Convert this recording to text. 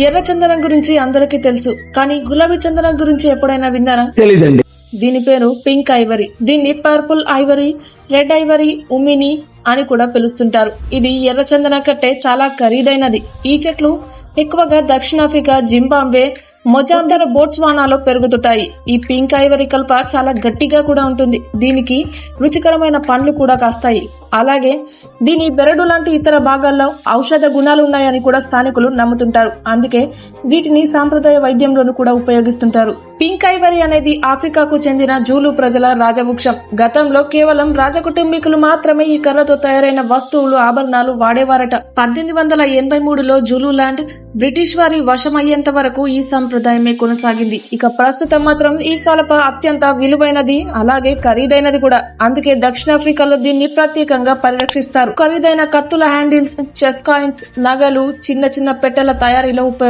ఎర్ర చందనం గురించి అందరికీ తెలుసు, కానీ గులాబీ చందనం గురించి ఎప్పుడైనా విన్నారా? తెలీదండి. దీని పేరు పింక్ ఐవరీ. దీన్ని పర్పుల్ ఐవరీ, రెడ్ ఐవరీ, ఉమిని అని కూడా పిలుస్తుంటారు. ఇది ఎర్ర చందనం కంటే చాలా ఖరీదైనది. ఈ చెట్లు ఎక్కువగా దక్షిణాఫ్రికా, జింబాబ్వే, మొజాంబిక్, బోట్స్వానాలో పెరుగుతుంటాయి. ఈ పింక్ ఐవరీ కలప చాలా గట్టిగా కూడా ఉంటుంది. దీనికి రుచికరమైన పండ్లు కూడా కాస్తాయి. అలాగే దీని బెరడు లాంటి ఇతర భాగాల్లో ఔషధ గుణాలు ఉన్నాయని కూడా స్థానికులు నమ్ముతుంటారు. అందుకే వీటిని సాంప్రదాయ వైద్యంలోనూ కూడా ఉపయోగిస్తుంటారు. పింక్ ఐవరీ అనేది ఆఫ్రికాకు చెందిన జూలు ప్రజల రాజవృక్షం. గతంలో కేవలం రాజకుటుంబీకులు మాత్రమే ఈ కర్రతో తయారైన వస్తువులు, ఆభరణాలు వాడేవారట. 1883లో జూలులాండ్ బ్రిటిష్ వారి వశమయ్యేంత వరకు ఈ సంప్రదాయమే కొనసాగింది. ఇక ప్రస్తుతం మాత్రం ఈ కలప అత్యంత విలువైనది, అలాగే ఖరీదైనది కూడా. అందుకే దక్షిణాఫ్రికాలో దీన్ని ప్రత్యేకంగా పరిరక్షిస్తారు. ఖరీదైన కత్తుల హ్యాండిల్స్, చెస్ కాయిన్స్, నగలు, చిన్న చిన్న పెట్టెల తయారీలో ఉపయోగిస్తారు.